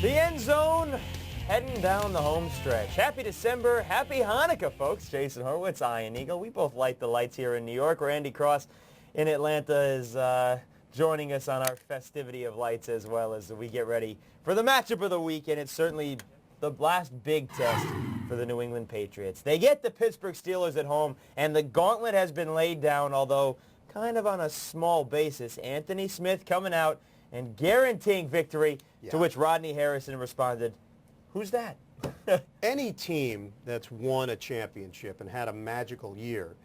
The end zone, heading down the home stretch. Happy December, happy Hanukkah, folks. Jason Horwitz, Ian Eagle. We both light the lights here in New York. Randy Cross in Atlanta is joining us on our festivity of lights as well as we get ready for the matchup of the week, and it's certainly the last big test for the New England Patriots. They get the Pittsburgh Steelers at home, and the gauntlet has been laid down, although kind of on a small basis. Anthony Smith coming out and guaranteeing victory, to which Rodney Harrison responded, "Who's that?" Any team that's won a championship and had a magical year,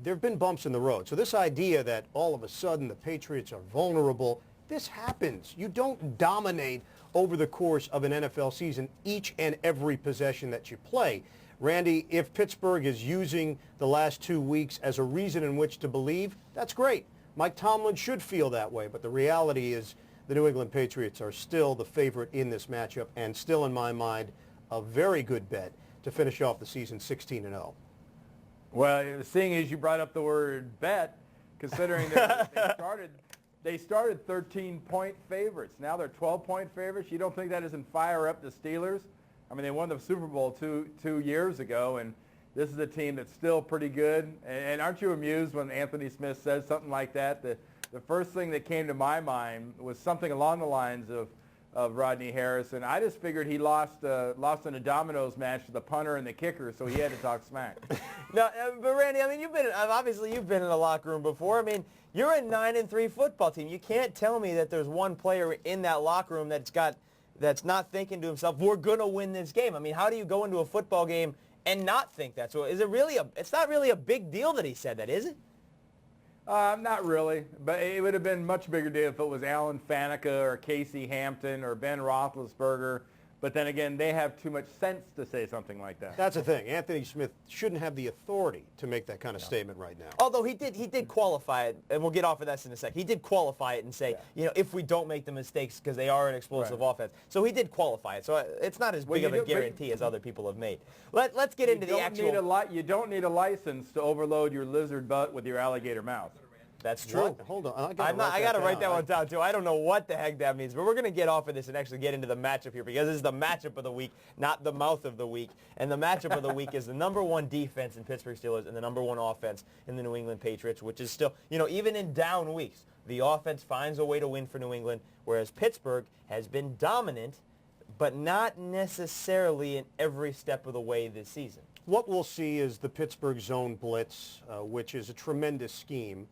there have been bumps in the road. So this idea that all of a sudden the Patriots are vulnerable, this happens. You don't dominate over the course of an NFL season each and every possession that you play. Randy, if Pittsburgh is using the last 2 weeks as a reason in which to believe, that's great. Mike Tomlin should feel that way, but the reality is the New England Patriots are still the favorite in this matchup and still, in my mind, a very good bet to finish off the season 16-0. Well, seeing as you brought up the word bet, considering that they started 13-point favorites. Now they're 12-point favorites. You don't think that doesn't fire up the Steelers? I mean, they won the Super Bowl two years ago, and this is a team that's still pretty good. And aren't you amused when Anthony Smith says something like that? The first thing that came to my mind was something along the lines of Rodney Harrison. I just figured he lost in a dominoes match to the punter and the kicker, so he had to talk smack. No, but Randy, I mean, you've been in a locker room before. I mean, you're a 9-3 football team. You can't tell me that there's one player in that locker room that's not thinking to himself, "We're gonna win this game." I mean, how do you go into a football game and not think that? So is it really it's not really a big deal that he said that, is it? Not really, but it would have been a much bigger deal if it was Alan Faneca or Casey Hampton or Ben Roethlisberger. But then again, they have too much sense to say something like that. That's the thing. Anthony Smith shouldn't have the authority to make that kind of statement right now. Although he did qualify it, and we'll get off of that in a sec. He did qualify it and say, if we don't make the mistakes, because they are an explosive offense. So he did qualify it. So it's not as big of a guarantee as other people have made. Let's get into the actual. You don't need a license to overload your lizard butt with your alligator mouth. That's true. What? Hold on. I got to write that one down, too. I don't know what the heck that means, but we're going to get off of this and actually get into the matchup here, because this is the matchup of the week, not the mouth of the week. And the matchup of the week is the number one defense in Pittsburgh Steelers and the number one offense in the New England Patriots, which is still, even in down weeks, the offense finds a way to win for New England, whereas Pittsburgh has been dominant, but not necessarily in every step of the way this season. What we'll see is the Pittsburgh zone blitz, which is a tremendous scheme.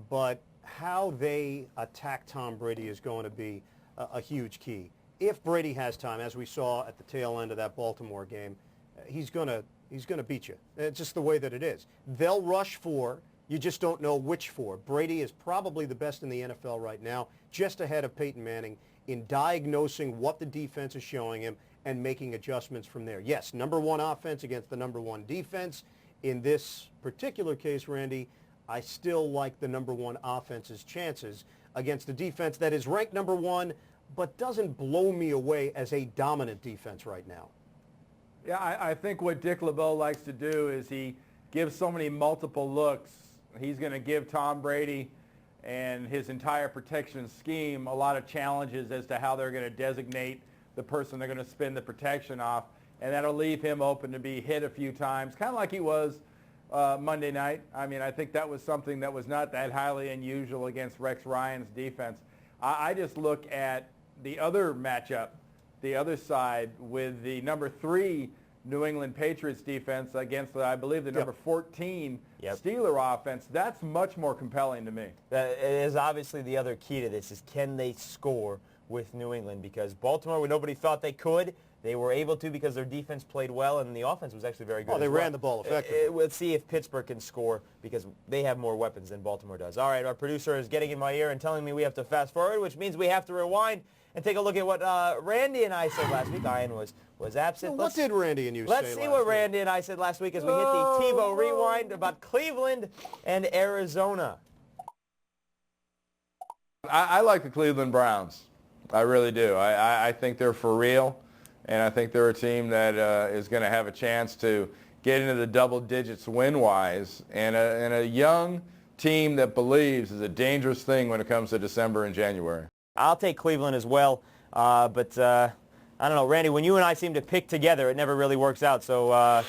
But how they attack Tom Brady is going to be a huge key. If Brady has time, as we saw at the tail end of that Baltimore game, he's going to beat you. It's just the way that it is. They'll rush four. You just don't know which four. Brady is probably the best in the NFL right now, just ahead of Peyton Manning in diagnosing what the defense is showing him and making adjustments from there. Yes, number one offense against the number one defense. In this particular case, Randy, I still like the number one offense's chances against a defense that is ranked number one but doesn't blow me away as a dominant defense right now. Yeah, I think what Dick LeBeau likes to do is he gives so many multiple looks. He's going to give Tom Brady and his entire protection scheme a lot of challenges as to how they're going to designate the person they're going to spin the protection off, and that'll leave him open to be hit a few times, kind of like he was Monday night. I mean, I think that was something that was not that highly unusual against Rex Ryan's defense. I just look at the other matchup, the other side, with the number 3 New England Patriots defense against, I believe, the number 14 Steeler offense. That's much more compelling to me. That is obviously the other key to this, is can they score with New England? Because Baltimore, when nobody thought they could, they were able to because their defense played well, and the offense was actually very good. Oh, they ran the ball effectively. Let's see if Pittsburgh can score, because they have more weapons than Baltimore does. All right, our producer is getting in my ear and telling me we have to fast forward, which means we have to rewind and take a look at what Randy and I said last week. Ian was absent. Well, what did Randy and you say last week? Let's see what Randy and I said last week as we hit the TiVo rewind about Cleveland and Arizona. I like the Cleveland Browns. I really do. I think they're for real. And I think they're a team that is going to have a chance to get into the double digits win-wise. And a young team that believes is a dangerous thing when it comes to December and January. I'll take Cleveland as well. But I don't know, Randy, when you and I seem to pick together, it never really works out. So,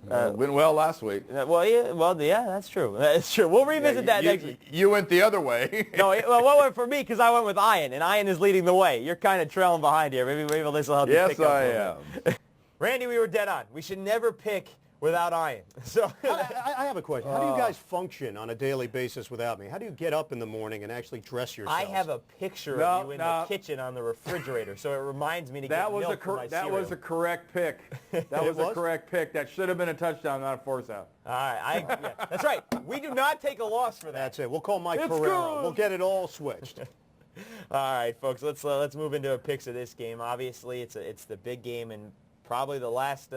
Went well last week. yeah, that's true. That's true. We'll revisit that next week. You went the other way. No, well, what went for me because I went with Ian, and Ian is leading the way. You're kind of trailing behind here. Maybe this will help you pick up. Yes, I am. Randy, we were dead on. We should never pick without Ian. So I have a question. How do you guys function on a daily basis without me? How do you get up in the morning and actually dress yourselves? I have a picture of you in the kitchen on the refrigerator, so it reminds me to get milk for my That cereal. was a correct pick. That was a correct pick. That should have been a touchdown, not a force out. All right, yeah, that's right. We do not take a loss for that. That's it. We'll call Mike It's Pereira. good. We'll get it all switched. All right, folks, let's move into our picks of this game. Obviously, it's the big game and probably the last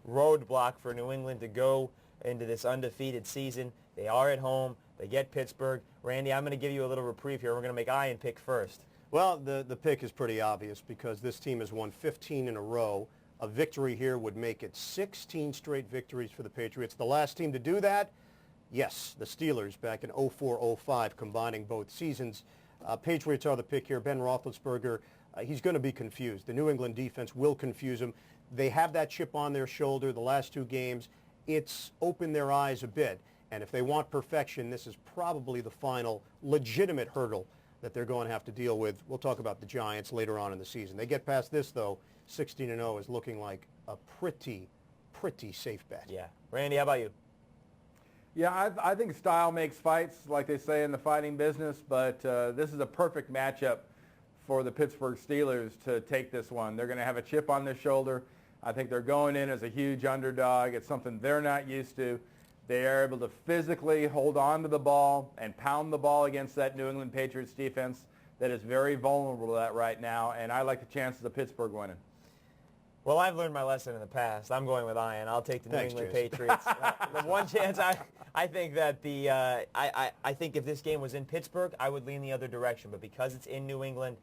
roadblock for New England to go into this undefeated season. They are at home. They get Pittsburgh. Randy, I'm going to give you a little reprieve here. We're going to make Ian pick first. Well, the pick is pretty obvious because this team has won 15 in a row. A victory here would make it 16 straight victories for the Patriots. The last team to do that, yes, the Steelers back in 04-05, combining both seasons. Patriots are the pick here. Ben Roethlisberger, he's going to be confused. The New England defense will confuse him. They have that chip on their shoulder the last two games. It's opened their eyes a bit. And if they want perfection, this is probably the final legitimate hurdle that they're going to have to deal with. We'll talk about the Giants later on in the season. They get past this, though, 16-0 is looking like a pretty safe bet. Yeah. Randy, how about you? Yeah, I think style makes fights, like they say in the fighting business, but this is a perfect matchup for the Pittsburgh Steelers to take this one. They're going to have a chip on their shoulder. I think they're going in as a huge underdog. It's something they're not used to. They are able to physically hold on to the ball and pound the ball against that New England Patriots defense that is very vulnerable to that right now, and I like the chances of Pittsburgh winning. Well, I've learned my lesson in the past. I'm going with Ian. I'll take the New England Jason. Patriots. The one chance I think that I think if this game was in Pittsburgh, I would lean the other direction. But because it's in New England,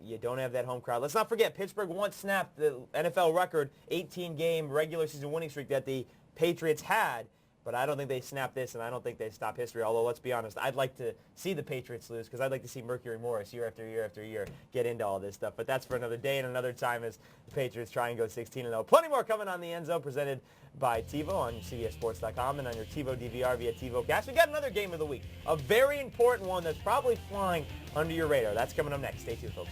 you don't have that home crowd. Let's not forget, Pittsburgh once snapped the NFL record 18-game regular season winning streak that the Patriots had. But I don't think they snap this, and I don't think they stop history. Although, let's be honest, I'd like to see the Patriots lose because I'd like to see Mercury Morris year after year after year get into all this stuff. But that's for another day and another time as the Patriots try and go 16-0. Plenty more coming on the End Zone presented by TiVo on CBSSports.com and on your TiVo DVR via TiVo Cast. We got another game of the week, a very important one that's probably flying under your radar. That's coming up next. Stay tuned, folks.